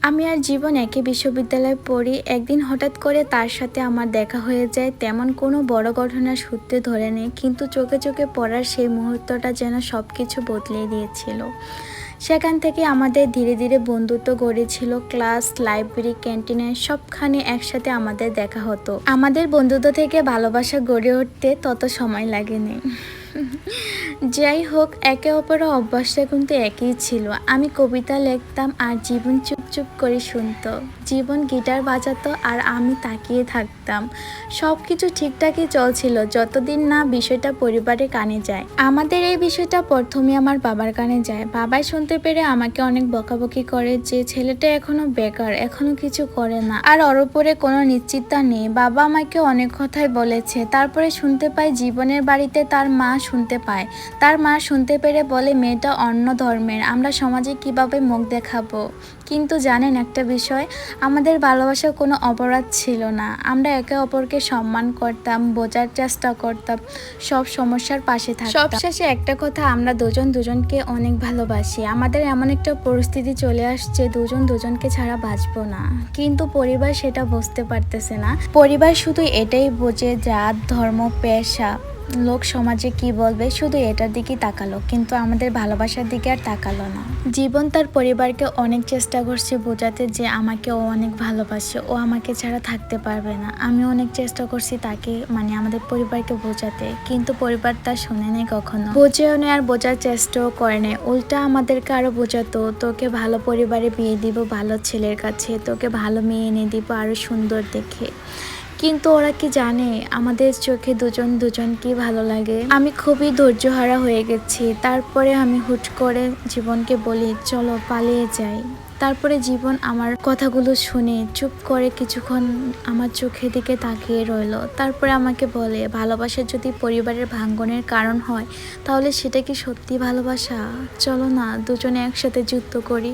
আমি আর জীবন একই বিশ্ববিদ্যালয়ে পড়ি। একদিন হঠাৎ করে তার সাথে আমার দেখা হয়ে যায়। তেমন কোনো বড় ঘটনার সূত্রে ধরে নেই, কিন্তু চোখে চোখে পড়ার সেই মুহূর্তটা যেন সব কিছু বদলে দিয়েছিল। সেখান থেকে আমাদের ধীরে ধীরে বন্ধুত্ব গড়েছিল। ক্লাস, লাইব্রেরি, ক্যান্টিনে সবখানে একসাথে আমাদের দেখা হতো। আমাদের বন্ধুত্ব থেকে ভালোবাসা গড়ে উঠতে তত সময় লাগেনি। যাই হোক, একে অপরের অভ্যাসটা কিন্তু একই ছিল। আমি কবিতা লিখতাম আর জীবন চুপ চুপ করে শুনতো। জীবন গিটার বাজাতো আর আমি তাকিয়ে থাকতাম। সব কিছু ঠিকঠাকই চলছিল যতদিন না বিষয়টা পরিবারের কানে যায়। আমাদের এই বিষয়টা প্রথমে আমার বাবার কানে যায়। বাবাই শুনতে পেরে আমাকে অনেক বকাবকি করে যে ছেলেটা এখনো বেকার, এখনো কিছু করে না, আর ওর উপরে কোনো নিশ্চিততা নেই। বাবা আমাকে অনেক কথাই বলেছে। তারপরে শুনতে পাই জীবনের বাড়িতে তার মা শুনতে পায়। তার মা শুনতে পেরে বলে মেয়েটা অন্য ধর্মের, আমরা সমাজে কিভাবে মুখ দেখাবো। কিন্তু জানেন একটা বিষয়, আমাদের ভালোবাসার কোনো অপরাধ ছিল না। আমরা একে অপরকে সম্মান করতাম, বোঝার চেষ্টা করতাম, সব সমস্যার পাশে থাকতাম। সবশেষে একটা কথা, আমরা দুজন দুজনকে অনেক ভালোবাসি। আমাদের এমন একটা পরিস্থিতি চলে আসছে, দুজন দুজনকে ছাড়া বাঁচবো না। কিন্তু পরিবার সেটা বুঝতে পারতেছে না। পরিবার শুধু এটাই বোঝে, জাত, ধর্ম, পেশা, লোক সমাজে কি বলবে, শুধু এটার দিকেই তাকালো, কিন্তু আমাদের ভালোবাসার দিকে আর তাকালো না। জীবন তার পরিবারকে অনেক চেষ্টা করছে বোঝাতে যে আমাকে ও অনেক ভালোবাসে, ও আমাকে ছাড়া থাকতে পারবে না। আমি অনেক চেষ্টা করছি তাকে, মানে আমাদের পরিবারকে বোঝাতে, কিন্তু পরিবার তা শুনে নেই কখনো। বোঝেও নেই আর বোঝার চেষ্টাও করে নেই। উল্টা আমাদেরকে আরো বোঝাতো, তোকে ভালো পরিবারে বিয়ে দিব, ভালো ছেলের কাছে, তোকে ভালো মেয়ে এনে দিব আরো সুন্দর দেখে। কিন্তু ওরা কি জানে আমাদের চোখে দুজন দুজনকে ভালো লাগে। আমি খুবই ধৈর্যহারা হয়ে গেছি। তারপরে আমি হুট করে জীবনকে বলি চলো পালিয়ে যাই। তারপরে জীবন আমার কথাগুলো শুনে চুপ করে কিছুক্ষণ আমার চোখের দিকে তাকিয়ে রইল। তারপরে আমাকে বলে, ভালোবাসা যদি পরিবারের ভাঙ্গনের কারণ হয় তাহলে সেটা কি সত্যি ভালোবাসা? চলো না দুজনে একসাথে যুদ্ধ করি।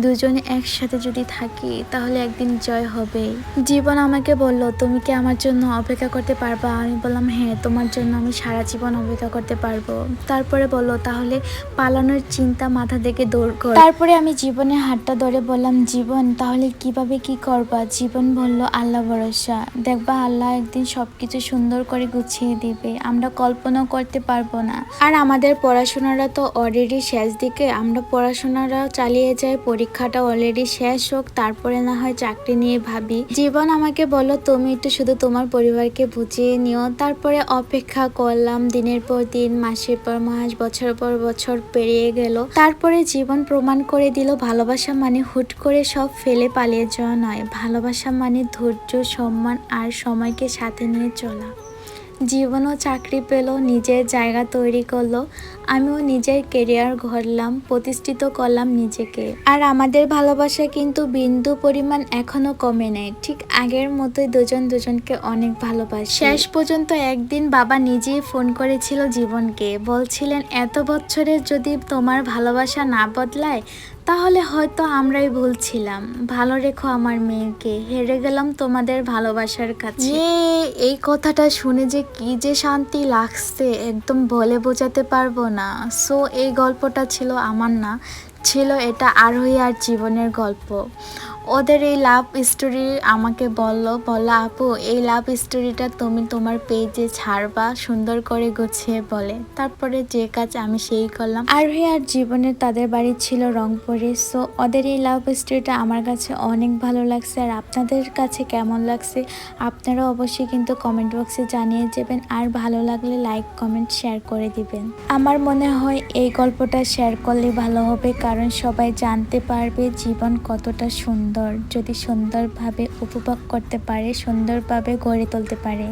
দুজনে একসাথে যদি থাকি তাহলে একদিন জয় হবেই। জীবন আমাকে বলল, তুমি কি আমার জন্য অপেক্ষা করতে পারবা? আমি বললাম হ্যাঁ, তোমার জন্য আমি সারা জীবন অপেক্ষা করতে পারবো। তারপরে বলল, তাহলে পালানোর চিন্তা মাথা থেকে দূর কর। তারপরে আমি জীবনের হাতটা ধরে বললাম, জীবন তাহলে কিভাবে কি করবা? জীবন বলল, আল্লাহ ভরসা, দেখবা আল্লাহ একদিন সবকিছু সুন্দর করে গুছিয়ে দিবে, আমরা কল্পনাও করতে পারবো না। আর আমাদের পড়াশোনাটা তো অলরেডি শেষ দিকে, আমরা পড়াশোনাটা চালিয়ে যাই, পরীক্ষাটা অলরেডি শেষ হোক, তারপরে না হয় চাকরি নিয়ে ভাবি। জীবন আমাকে বলল, তুমি একটু শুধু তোমার পরিবারকে বুঝিয়ে নিও। তারপরে অপেক্ষা করলাম দিনের পর দিন, মাসের পর মাস, বছর পর বছর পেরিয়ে গেল। তারপরে জীবন প্রমাণ করে দিল, ভালোবাসা মানে হুট করে সব ফেলে পালিয়ে যাওয়া নয়। ভালোবাসা মানে ধৈর্য, সম্মান আর সময়কে সাথে নিয়ে চলা। জীবনও চাকরি পেল, নিজের জায়গা তৈরি করলো, আমিও নিজের কেরিয়ার গড়লাম, প্রতিষ্ঠিত করলাম নিজেকে। আর আমাদের ভালোবাসা কিন্তু বিন্দু পরিমাণ এখনো কমে নেই, ঠিক আগের মতোই দুজন দুজনকে অনেক ভালোবাসি। শেষ পর্যন্ত একদিন বাবা নিজেই ফোন করেছিল জীবনকে, বলছিলেন এত বছরে যদি তোমার ভালোবাসা না বদলায় তাহলে হয়তো আমরাই ভুলছিলাম। ভালো রেখো আমার মেয়েকে, হেরে গেলাম তোমাদের ভালোবাসার কাছে। এই কথাটা শুনে যে কি যে শান্তি লাগছে একদম বলে বোঝাতে পারবো না। সো এই গল্পটা ছিল আমার না, ছিল এটা আরোহী আর জীবনের গল্প। ওদের এই লাভ স্টোরি আমাকে বললো আপু এই লাভ স্টোরিটা তুমি তোমার পেজে ছাড়বা, সুন্দর করে গুছিয়ে বলে। তারপরে যে কাজ আমি সেই করলাম। আরোহী আর জীবনের তাদের বাড়ি ছিল রংপুরে। সো ওদের এই লাভ স্টোরিটা আমার কাছে অনেক ভালো লাগছে। আর আপনাদের কাছে কেমন লাগছে আপনারা অবশ্যই কিন্তু কমেন্ট বক্সে জানিয়ে যাবেন। আর ভালো লাগলে লাইক, কমেন্ট, শেয়ার করে দিবেন। আমার মনে হয় এই গল্পটা শেয়ার করলে ভালো হবে, কারণ সবাই জানতে পারবে জীবন কতটা সুন্দর, যদি সুন্দরভাবে উপভোগ করতে পারে, সুন্দরভাবে গড়ে তুলতে পারে।